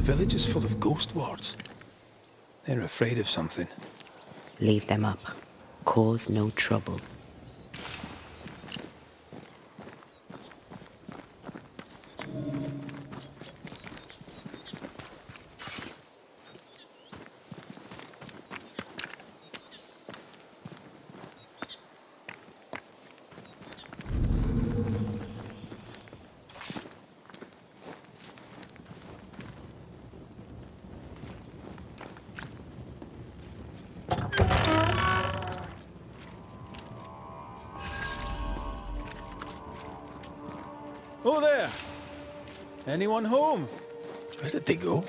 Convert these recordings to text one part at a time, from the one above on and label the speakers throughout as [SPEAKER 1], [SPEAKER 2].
[SPEAKER 1] village is full of ghost wards. They're afraid of something.
[SPEAKER 2] Leave them up. Cause no trouble.
[SPEAKER 1] Oh there! Anyone home? Where did they go?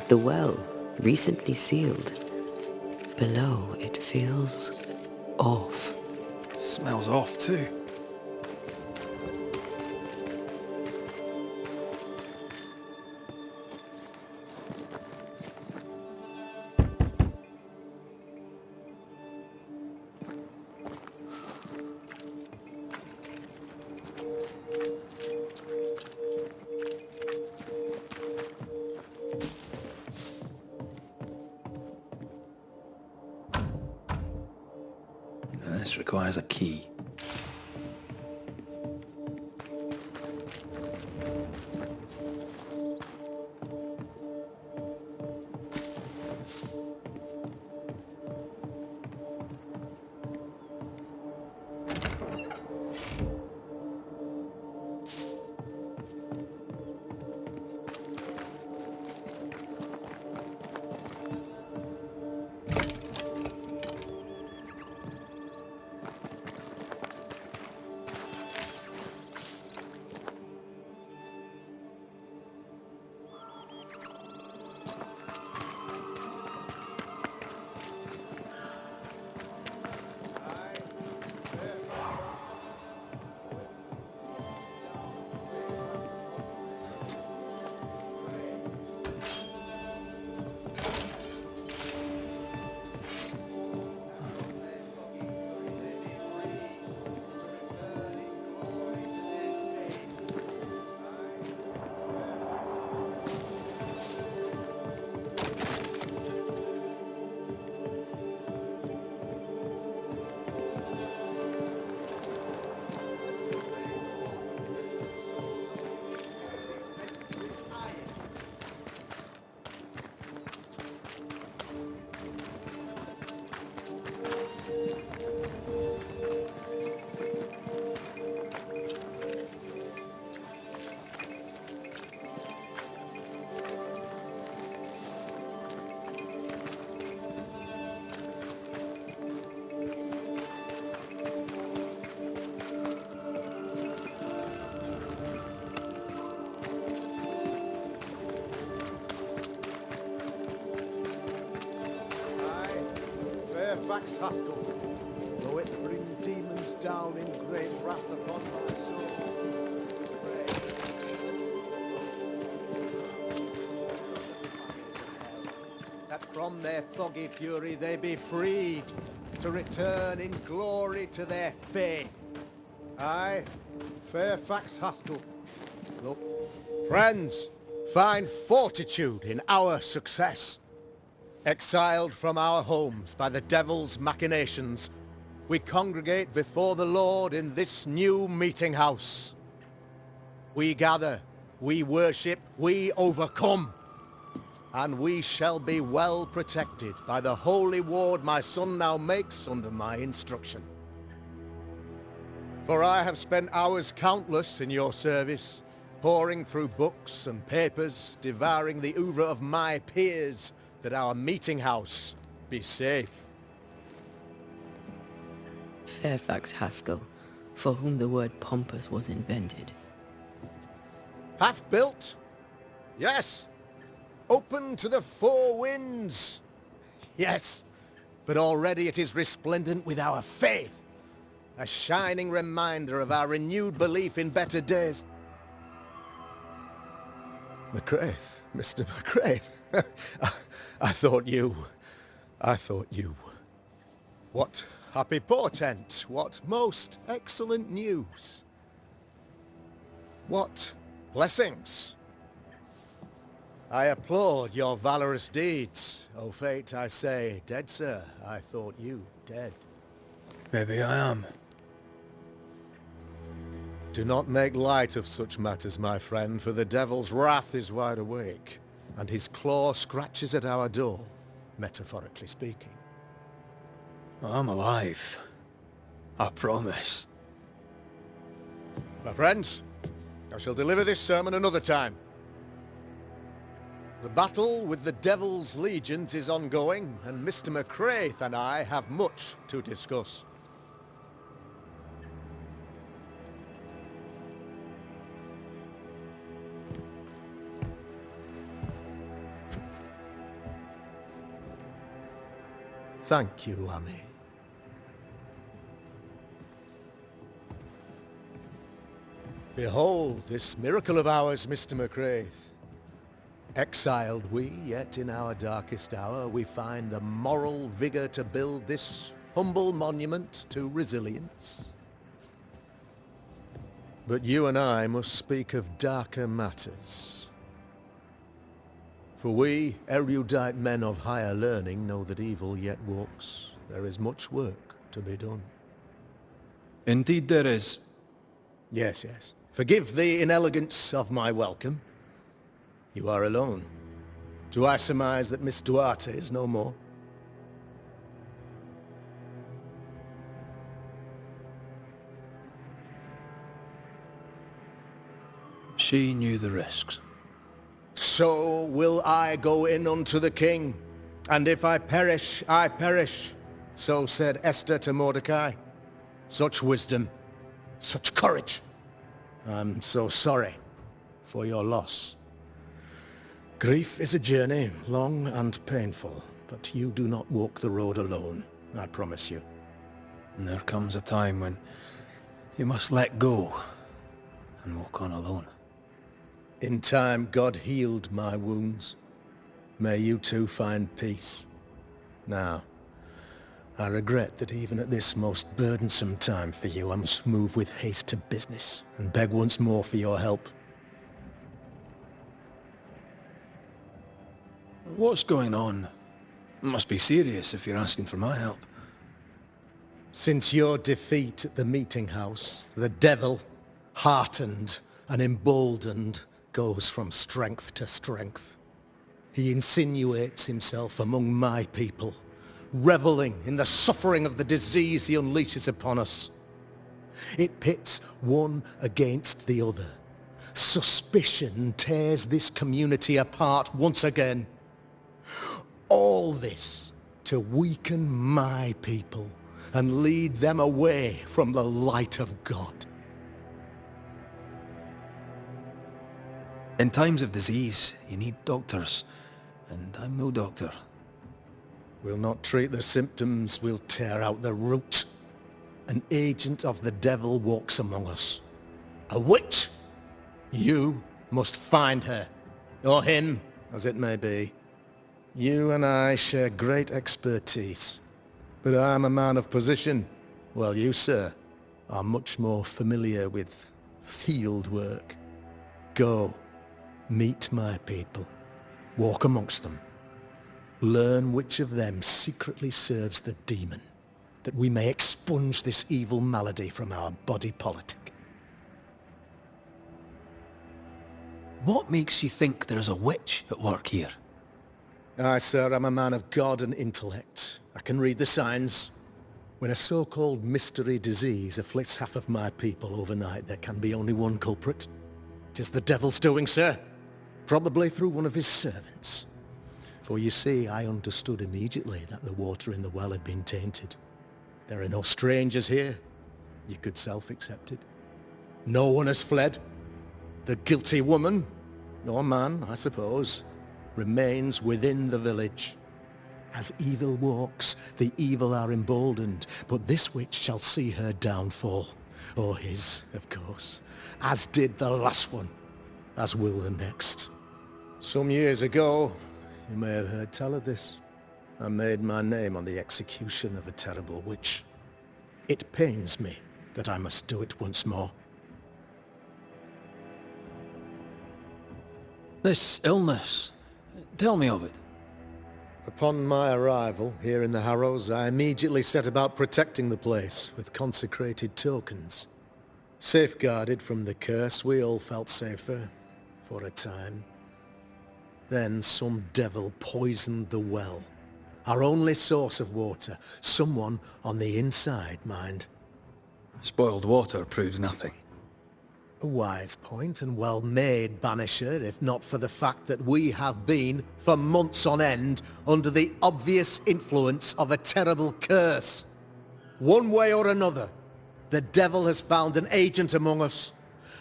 [SPEAKER 2] The well, recently sealed. Below, it feels off.
[SPEAKER 1] Smells off too. This requires a key.
[SPEAKER 3] Fairfax Haskell, though it bring demons down in great wrath upon my soul. That from their foggy fury they be freed, to return in glory to their faith. I, Fairfax Haskell, look, friends, find fortitude in our success. Exiled from our homes by the devil's machinations, we congregate before the Lord in this new meeting house. We gather, we worship, we overcome. And we shall be well protected by the holy ward my son now makes under my instruction. For I have spent hours countless in your service, poring through books and papers, devouring the oeuvre of my peers, that our meeting house be safe.
[SPEAKER 2] Fairfax Haskell, for whom the word pompous was invented.
[SPEAKER 3] Half built? Yes. Open to the four winds? Yes. But already it is resplendent with our faith. A shining reminder of our renewed belief in better days. McCraith, Mr. McCraith. I thought you. What happy portent, what most excellent news. What blessings. I applaud your valorous deeds. O fate, I say, dead sir, I thought you dead.
[SPEAKER 1] Maybe I am.
[SPEAKER 3] Do not make light of such matters, my friend, for the devil's wrath is wide awake, and his claw scratches at our door, metaphorically speaking.
[SPEAKER 1] I'm alive. I promise.
[SPEAKER 3] My friends, I shall deliver this sermon another time. The battle with the devil's legions is ongoing, and Mr. McCraith and I have much to discuss. Thank you, Lammy. Behold this miracle of ours, Mr. McCraith. Exiled we, yet in our darkest hour we find the moral vigor to build this humble monument to resilience. But you and I must speak of darker matters. For we, erudite men of higher learning, know that evil yet walks. There is much work to be done.
[SPEAKER 1] Indeed there is.
[SPEAKER 3] Yes, yes. Forgive the inelegance of my welcome. You are alone. Do I surmise that Miss Duarte is no more?
[SPEAKER 1] She knew the risks.
[SPEAKER 3] So will I go in unto the king, and if I perish, I perish. So said Esther to Mordecai. Such wisdom, such courage. I'm so sorry for your loss. Grief is a journey, long and painful, but you do not walk the road alone, I promise you.
[SPEAKER 1] And there comes a time when you must let go and walk on alone.
[SPEAKER 3] In time, God healed my wounds. May you too find peace. Now, I regret that even at this most burdensome time for you, I must move with haste to business and beg once more for your help.
[SPEAKER 1] What's going on? It must be serious if you're asking for my help.
[SPEAKER 3] Since your defeat at the meeting house, the devil, heartened and emboldened, goes from strength to strength. He insinuates himself among my people, reveling in the suffering of the disease he unleashes upon us. It pits one against the other. Suspicion tears this community apart once again. All this to weaken my people and lead them away from the light of God.
[SPEAKER 1] In times of disease, you need doctors, and I'm no doctor.
[SPEAKER 3] We'll not treat the symptoms, we'll tear out the root. An agent of the devil walks among us. A witch! You must find her. Or him, as it may be. You and I share great expertise. But I'm a man of position, while you, sir, are much more familiar with field work. Go, meet my people. Walk amongst them. Learn which of them secretly serves the demon, that we may expunge this evil malady from our body politic.
[SPEAKER 1] What makes you think there's a witch at work here?
[SPEAKER 3] Aye, sir, I'm a man of God and intellect. I can read the signs. When a so-called mystery disease afflicts half of my people overnight, there can be only one culprit. 'Tis the devil's doing, sir. Probably through one of his servants. For you see, I understood immediately that the water in the well had been tainted. There are no strangers here. You could self-accept it. No one has fled. The guilty woman, or man, I suppose, remains within the village. As evil walks, the evil are emboldened, but this witch shall see her downfall. Or his, of course. As did the last one. As will the next. Some years ago, you may have heard tell of this. I made my name on the execution of a terrible witch. It pains me that I must do it once more.
[SPEAKER 1] This illness, tell me of it.
[SPEAKER 3] Upon my arrival here in the Harrows, I immediately set about protecting the place with consecrated tokens. Safeguarded from the curse, we all felt safer, for a time. Then some devil poisoned the well, our only source of water. Someone on the inside, mind.
[SPEAKER 1] Spoiled water proves nothing.
[SPEAKER 3] A wise point and well made, Banisher, if not for the fact that we have been, for months on end, under the obvious influence of a terrible curse. One way or another, the devil has found an agent among us,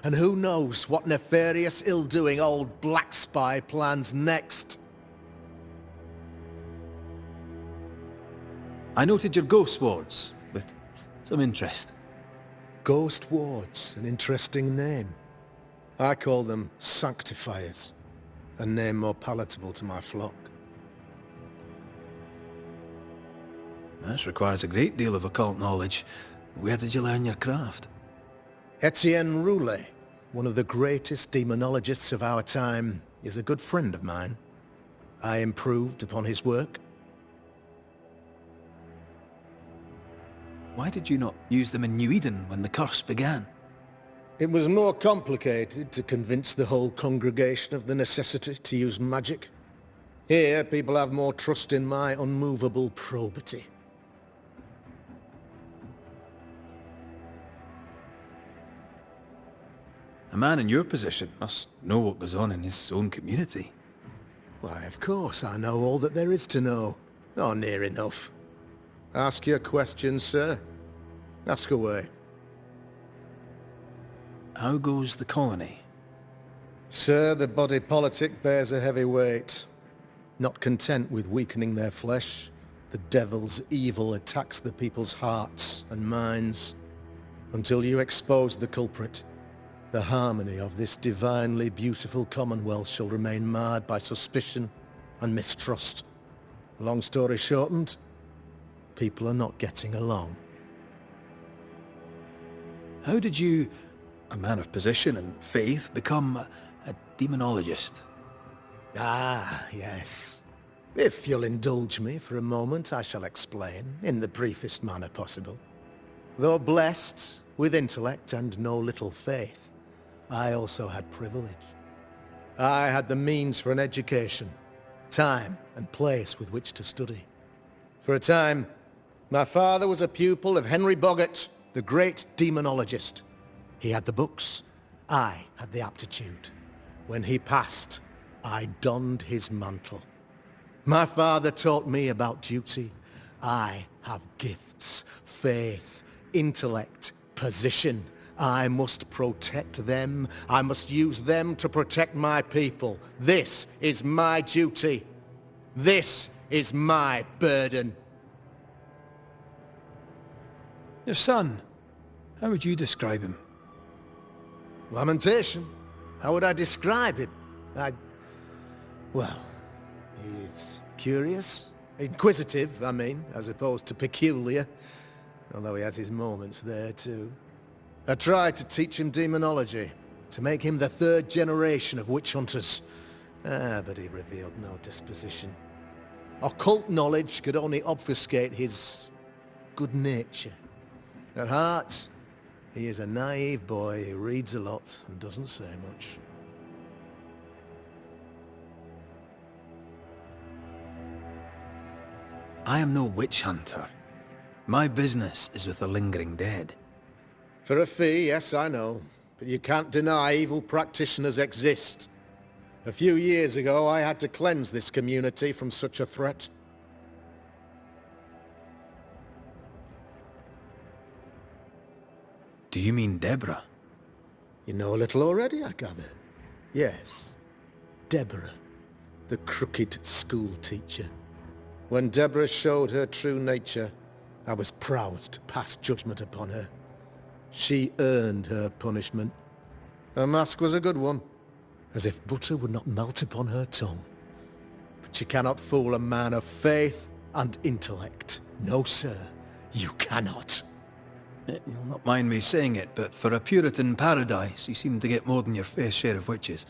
[SPEAKER 3] and who knows what nefarious ill-doing old Black Spy plans next.
[SPEAKER 1] I noted your ghost wards with some interest.
[SPEAKER 3] Ghost wards, an interesting name. I call them sanctifiers, a name more palatable to my flock.
[SPEAKER 1] This requires a great deal of occult knowledge. Where did you learn your craft?
[SPEAKER 3] Etienne Roulet, one of the greatest demonologists of our time, is a good friend of mine. I improved upon his work.
[SPEAKER 1] Why did you not use them in New Eden when the curse began?
[SPEAKER 3] It was more complicated to convince the whole congregation of the necessity to use magic. Here, people have more trust in my unmovable probity.
[SPEAKER 1] A man in your position must know what goes on in his own community.
[SPEAKER 3] Why, of course, I know all that there is to know. Or near enough. Ask your questions, sir. Ask away.
[SPEAKER 1] How goes the colony?
[SPEAKER 3] Sir, the body politic bears a heavy weight. Not content with weakening their flesh, the devil's evil attacks the people's hearts and minds. Until you expose the culprit, the harmony of this divinely beautiful commonwealth shall remain marred by suspicion and mistrust. Long story shortened, people are not getting along.
[SPEAKER 1] How did you, a man of position and faith, become a demonologist?
[SPEAKER 3] Ah, yes. If you'll indulge me for a moment, I shall explain, in the briefest manner possible. Though blessed with intellect and no little faith, I also had privilege. I had the means for an education, time and place with which to study. For a time, my father was a pupil of Henry Boggart, the great demonologist. He had the books, I had the aptitude. When he passed, I donned his mantle. My father taught me about duty. I have gifts, faith, intellect, position. I must protect them. I must use them to protect my people. This is my duty. This is my burden.
[SPEAKER 1] Your son, how would you describe him?
[SPEAKER 3] Lamentation? How would I describe him? Well, he's curious. Inquisitive, I mean, as opposed to peculiar. Although he has his moments there, too. I tried to teach him demonology, to make him the third generation of witch hunters. But he revealed no disposition. Occult knowledge could only obfuscate his good nature. At heart, he is a naive boy who reads a lot and doesn't say much.
[SPEAKER 1] I am no witch hunter. My business is with the lingering dead.
[SPEAKER 3] For a fee, yes, I know. But you can't deny evil practitioners exist. A few years ago, I had to cleanse this community from such a threat.
[SPEAKER 1] Do you mean Deborah?
[SPEAKER 3] You know a little already, I gather. Yes, Deborah, the crooked school teacher. When Deborah showed her true nature, I was proud to pass judgment upon her. She earned her punishment. Her mask was a good one, as if butter would not melt upon her tongue. But you cannot fool a man of faith and intellect. No, sir, you cannot.
[SPEAKER 1] You'll not mind me saying it, but for a Puritan paradise, you seem to get more than your fair share of witches.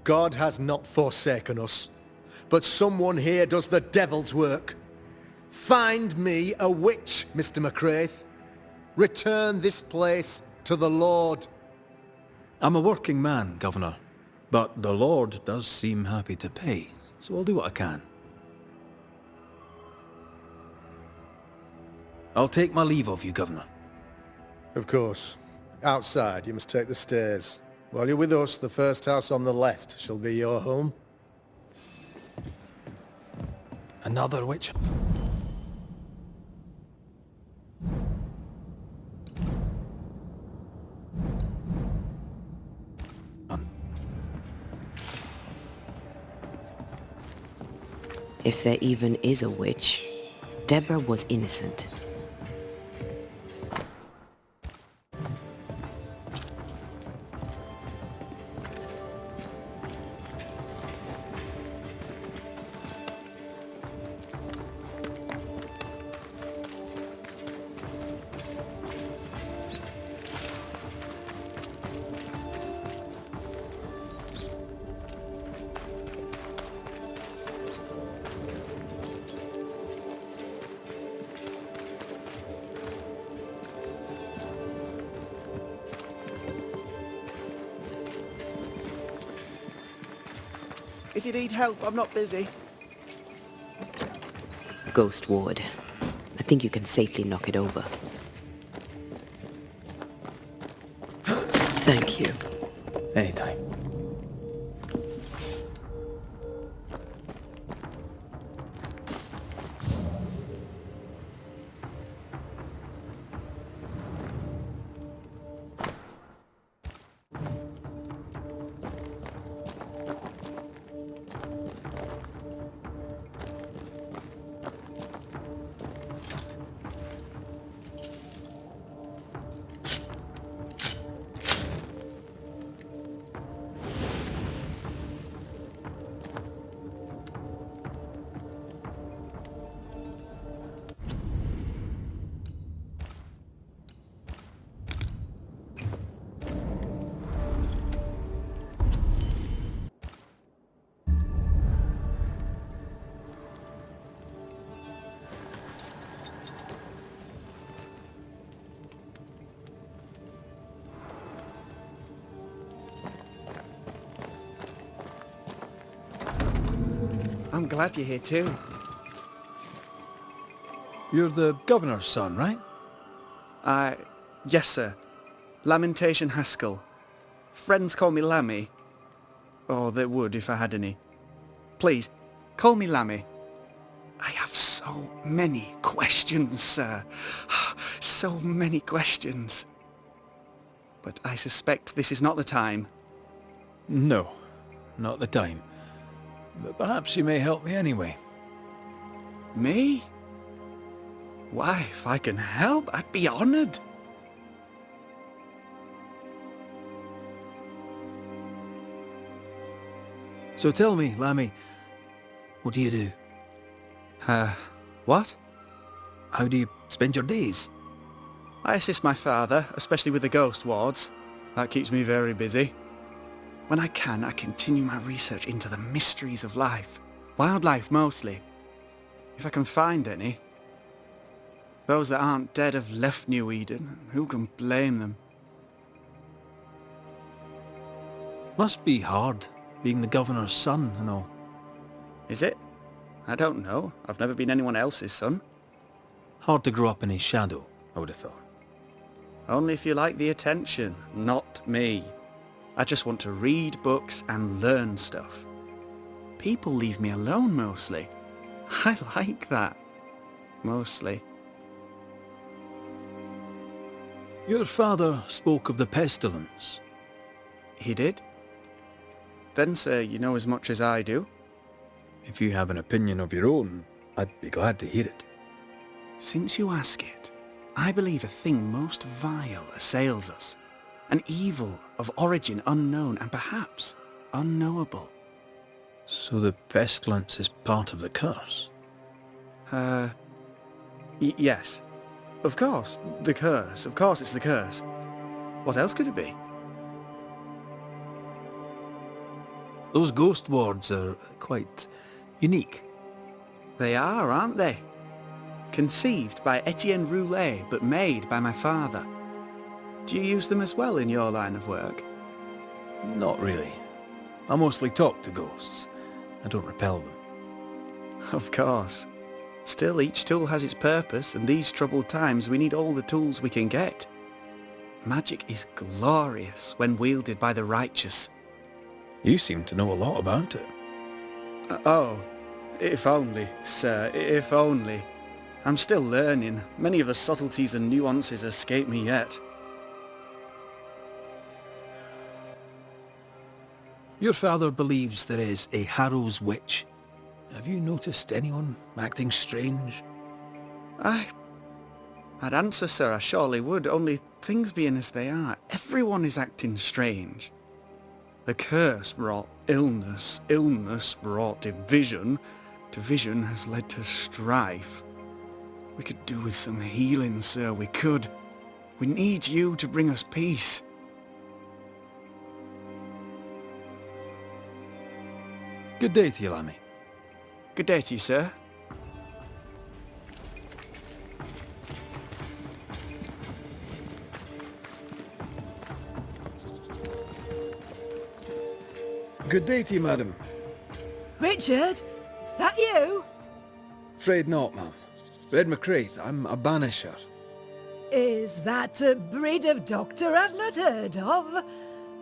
[SPEAKER 3] God has not forsaken us, but someone here does the devil's work. Find me a witch, Mr. McCraith. Return this place to the Lord.
[SPEAKER 1] I'm a working man, Governor, but the Lord does seem happy to pay, so I'll do what I can. I'll take my leave of you, Governor.
[SPEAKER 3] Of course. Outside, you must take the stairs. While you're with us, the first house on the left shall be your home.
[SPEAKER 1] Another witch?
[SPEAKER 2] If there even is a witch, Deborah was innocent.
[SPEAKER 4] If you need help, I'm not busy.
[SPEAKER 2] Ghost Ward. I think you can safely knock it over. Thank you.
[SPEAKER 1] Anytime.
[SPEAKER 4] I'm glad you're here too.
[SPEAKER 1] You're the Governor's son, right?
[SPEAKER 4] Yes sir. Lamentation Haskell. Friends call me Lammy. Or they would if I had any. Please, call me Lammy. I have so many questions, sir. So many questions. But I suspect this is not the time.
[SPEAKER 1] No, not the time. But perhaps you may help me anyway.
[SPEAKER 4] Me? Why, if I can help, I'd be honoured.
[SPEAKER 1] So tell me, Lammy, what do you do?
[SPEAKER 4] What?
[SPEAKER 1] How do you spend your days?
[SPEAKER 4] I assist my father, especially with the ghost wards. That keeps me very busy. When I can, I continue my research into the mysteries of life. Wildlife, mostly. If I can find any. Those that aren't dead have left New Eden. Who can blame them?
[SPEAKER 1] Must be hard, being the governor's son and all.
[SPEAKER 4] Is it? I don't know. I've never been anyone else's son.
[SPEAKER 1] Hard to grow up in his shadow, I would have thought.
[SPEAKER 4] Only if you like the attention, not me. I just want to read books and learn stuff. People leave me alone mostly. I like that. Mostly.
[SPEAKER 1] Your father spoke of the pestilence.
[SPEAKER 4] He did? Then, sir, you know as much as I do.
[SPEAKER 1] If you have an opinion of your own, I'd be glad to hear it.
[SPEAKER 4] Since you ask it, I believe a thing most vile assails us. An evil of origin unknown and perhaps unknowable.
[SPEAKER 1] So the pestilence is part of the curse?
[SPEAKER 4] Yes. Of course, the curse. Of course it's the curse. What else could it be?
[SPEAKER 1] Those ghost wards are quite unique.
[SPEAKER 4] They are, aren't they? Conceived by Etienne Roulet, but made by my father. Do you use them as well in your line of work?
[SPEAKER 1] Not really. I mostly talk to ghosts. I don't repel them.
[SPEAKER 4] Of course. Still, each tool has its purpose, and these troubled times we need all the tools we can get. Magic is glorious when wielded by the righteous.
[SPEAKER 1] You seem to know a lot about it.
[SPEAKER 4] Oh, if only, sir, if only. I'm still learning. Many of the subtleties and nuances escape me yet.
[SPEAKER 1] Your father believes there is a Harrow's witch. Have you noticed anyone acting strange?
[SPEAKER 4] I'd answer, sir, I surely would, only things being as they are, everyone is acting strange. The curse brought illness, illness brought division, division has led to strife. We could do with some healing, sir, we could. We need you to bring us peace.
[SPEAKER 1] Good day to you, Lammy.
[SPEAKER 4] Good day to you, sir.
[SPEAKER 1] Good day to you, madam.
[SPEAKER 5] Richard? That you?
[SPEAKER 1] Afraid not, ma'am. Red McCraith, I'm a Banisher.
[SPEAKER 5] Is that a breed of doctor I've not heard of?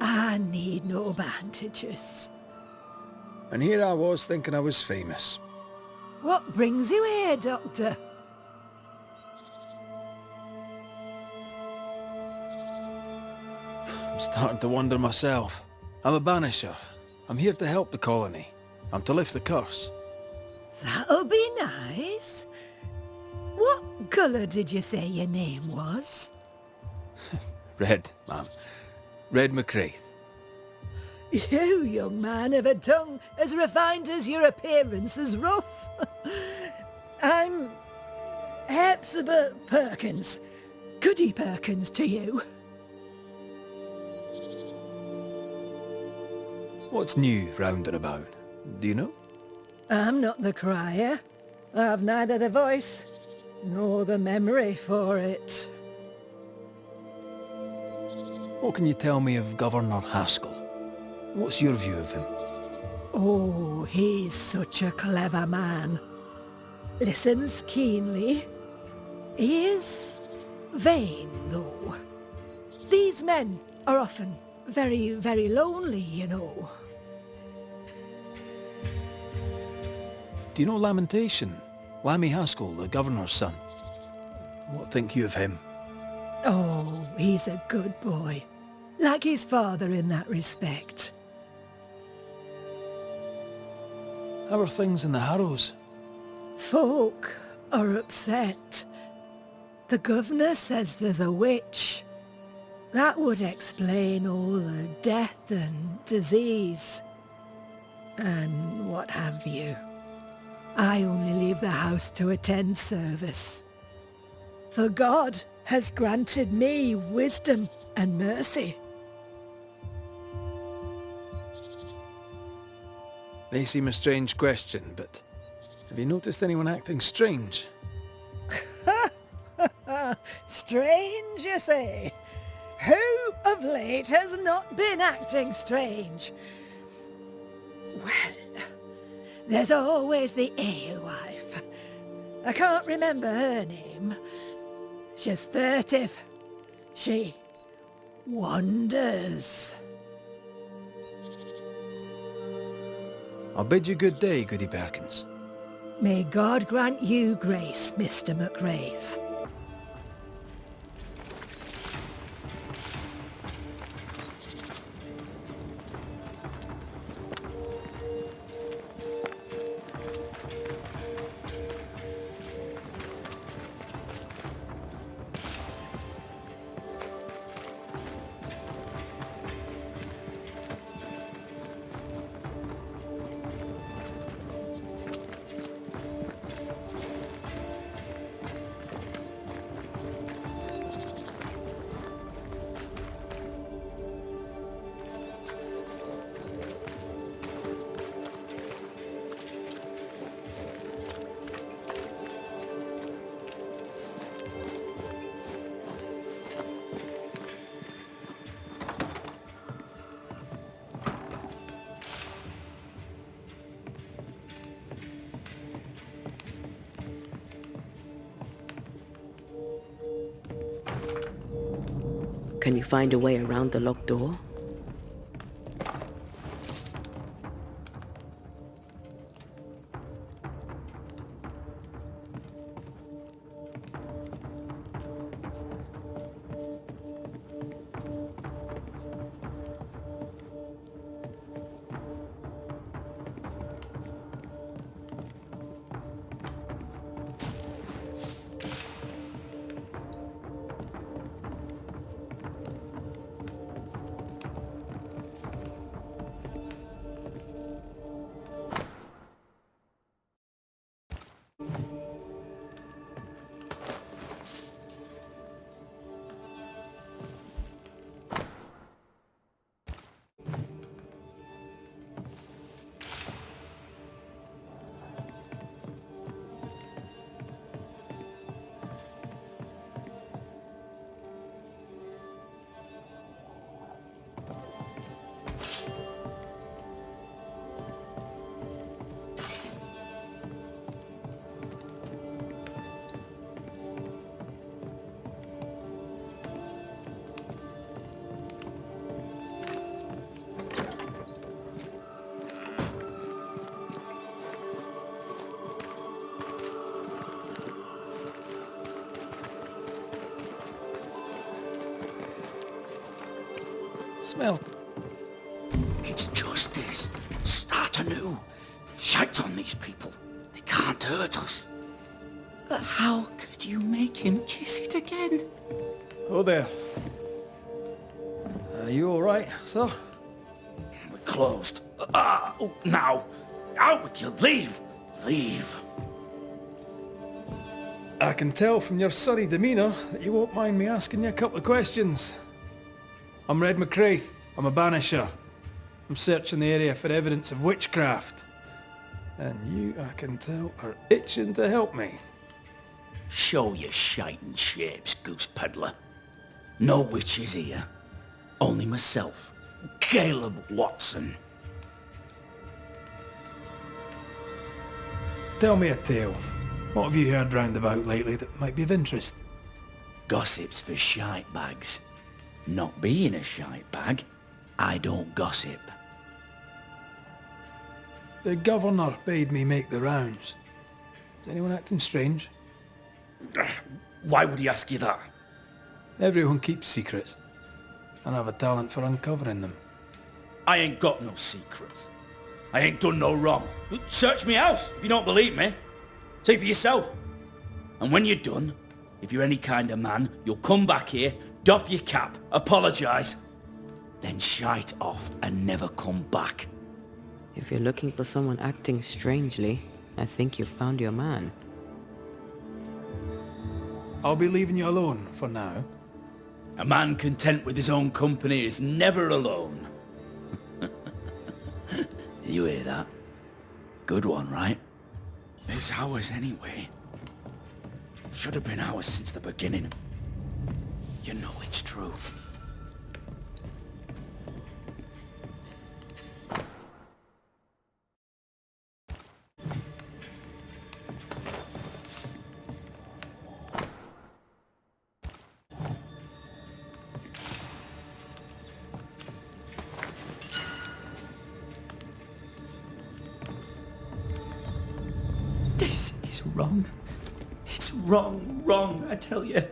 [SPEAKER 5] I need no bandages.
[SPEAKER 1] And here I was thinking I was famous.
[SPEAKER 5] What brings you here, Doctor?
[SPEAKER 1] I'm starting to wonder myself. I'm a Banisher. I'm here to help the colony. I'm to lift the curse.
[SPEAKER 5] That'll be nice. What colour did you say your name was?
[SPEAKER 1] Red, ma'am. Red McCraith.
[SPEAKER 5] You, young man, have a tongue as refined as your appearance is rough. I'm Hepzibah Perkins. Goody Perkins to you.
[SPEAKER 1] What's new round and about? Do you know?
[SPEAKER 5] I'm not the crier. I've neither the voice nor the memory for it.
[SPEAKER 1] What can you tell me of Governor Haskell? What's your view of him?
[SPEAKER 5] Oh, he's such a clever man. Listens keenly. He is vain, though. These men are often very, very lonely, you know.
[SPEAKER 1] Do you know Lamentation? Lammy Haskell, the governor's son. What think you of him?
[SPEAKER 5] Oh, he's a good boy. Like his father in that respect.
[SPEAKER 1] How are things in the Harrows?
[SPEAKER 5] Folk are upset. The governor says there's a witch. That would explain all the death and disease. And what have you. I only leave the house to attend service. For God has granted me wisdom and mercy.
[SPEAKER 1] May seem a strange question, but have you noticed anyone acting strange?
[SPEAKER 5] Strange, you say? Who of late has not been acting strange? Well, there's always the alewife. I can't remember her name. She's furtive. She wanders.
[SPEAKER 1] I'll bid you good day, Goody Perkins.
[SPEAKER 5] May God grant you grace, Mr. McWraith.
[SPEAKER 2] Can you find a way around the locked door?
[SPEAKER 1] Smells.
[SPEAKER 6] It's justice. Start anew. Shite on these people. They can't hurt us. But how could you make him kiss it again?
[SPEAKER 1] Oh there. Are you all right, sir?
[SPEAKER 6] We're closed. Now. Out with you. Leave. Leave.
[SPEAKER 1] I can tell from your sunny demeanour that you won't mind me asking you a couple of questions. I'm Red McWraith. I'm a Banisher. I'm searching the area for evidence of witchcraft. And you, I can tell, are itching to help me.
[SPEAKER 6] Show your shiting shapes, goose peddler. No witches here. Only myself, Caleb Watson.
[SPEAKER 1] Tell me a tale. What have you heard round about lately that might be of interest?
[SPEAKER 6] Gossip's for shite bags. Not being a shite bag, I don't gossip.
[SPEAKER 1] The governor bade me make the rounds. Is anyone acting strange?
[SPEAKER 6] Why would he ask you that?
[SPEAKER 1] Everyone keeps secrets, and I have a talent for uncovering them.
[SPEAKER 6] I ain't got no secrets. I ain't done no wrong. Search me house if you don't believe me. See for yourself. And when you're done, if you're any kind of man, you'll come back here, doff your cap, apologise, then shite off and never come back.
[SPEAKER 2] If you're looking for someone acting strangely, I think you've found your man.
[SPEAKER 1] I'll be leaving you alone for now.
[SPEAKER 6] A man content with his own company is never alone. You hear that? Good one, right? It's ours anyway. Should have been ours since the beginning. You know it's true. This is wrong. It's wrong, I tell you.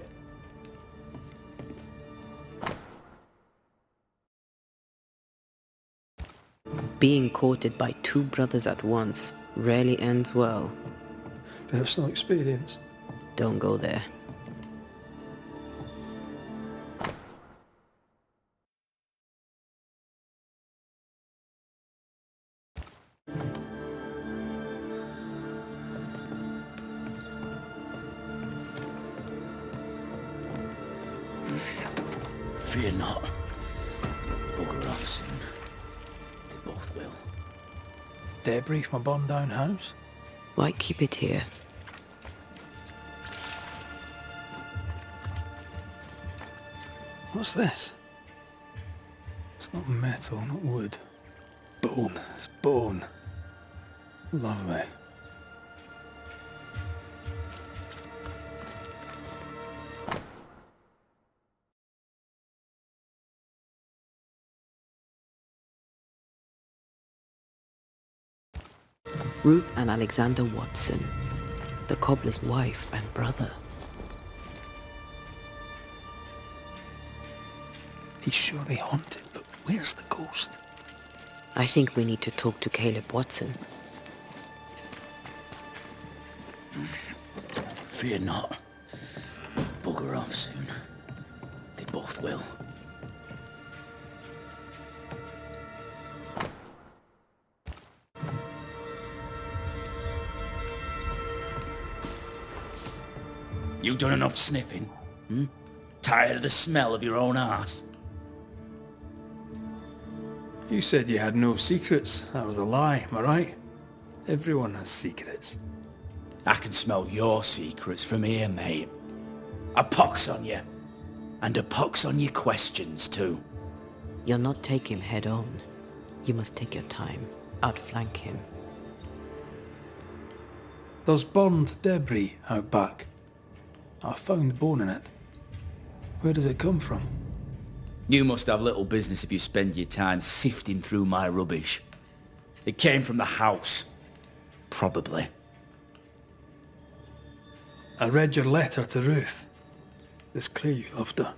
[SPEAKER 2] Being courted by two brothers at once rarely ends well.
[SPEAKER 1] Personal experience.
[SPEAKER 2] Don't go there.
[SPEAKER 6] Fear not. Bugger off soon. They both will.
[SPEAKER 1] Debrief my bond down house?
[SPEAKER 2] Why keep it here?
[SPEAKER 1] What's this? It's not metal, not wood. Bone. It's bone. Lovely.
[SPEAKER 2] Ruth and Alexander Watson, the cobbler's wife and brother.
[SPEAKER 1] He's surely haunted, but where's the ghost?
[SPEAKER 2] I think we need to talk to Caleb Watson.
[SPEAKER 6] Fear not. Bugger off soon. They both will. You done enough sniffing? Tired of the smell of your own arse?
[SPEAKER 1] You said you had no secrets. That was a lie, am I right? Everyone has secrets.
[SPEAKER 6] I can smell your secrets from here, mate. A pox on you. And a pox on your questions, too.
[SPEAKER 2] You'll not take him head on. You must take your time. Outflank him.
[SPEAKER 1] There's burned debris out back. I found bone in it. Where does it come from?
[SPEAKER 6] You must have little business if you spend your time sifting through my rubbish. It came from the house. Probably.
[SPEAKER 1] I read your letter to Ruth. It's clear you loved her.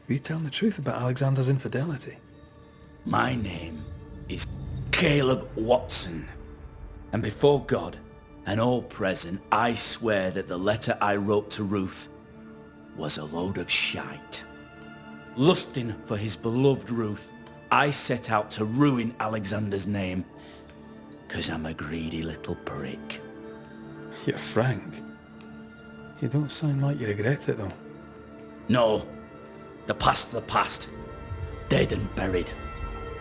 [SPEAKER 1] Were you telling the truth about Alexander's infidelity?
[SPEAKER 6] My name is Caleb Watson. And before God and all present, I swear that the letter I wrote to Ruth was a load of shite. Lusting for his beloved Ruth, I set out to ruin Alexander's name, 'cause I'm a greedy little prick.
[SPEAKER 1] You're frank. You don't sound like you regret it, though.
[SPEAKER 6] No, the past's the past. Dead and buried.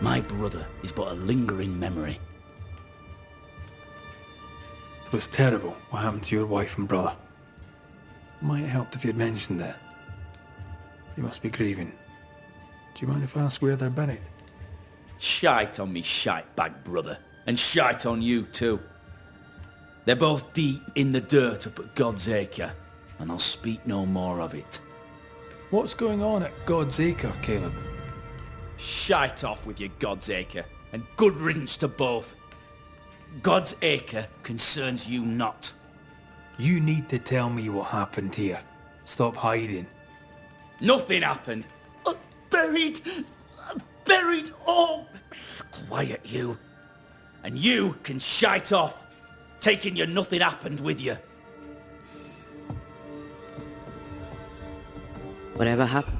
[SPEAKER 6] My brother is but a lingering memory.
[SPEAKER 1] It was terrible what happened to your wife and brother. Might have helped if you'd mentioned it. You must be grieving. Do you mind if I ask where they're buried?
[SPEAKER 6] Shite on me shite-bag brother, and shite on you too. They're both deep in the dirt up at God's Acre, and I'll speak no more of it.
[SPEAKER 1] What's going on at God's Acre, Caleb?
[SPEAKER 6] Shite off with your God's Acre, and good riddance to both. God's Acre concerns you not.
[SPEAKER 1] You need to tell me what happened here. Stop hiding.
[SPEAKER 6] Nothing happened. Buried. Oh, quiet you. And you can shite off. taking your nothing happened with you.
[SPEAKER 2] Whatever happened?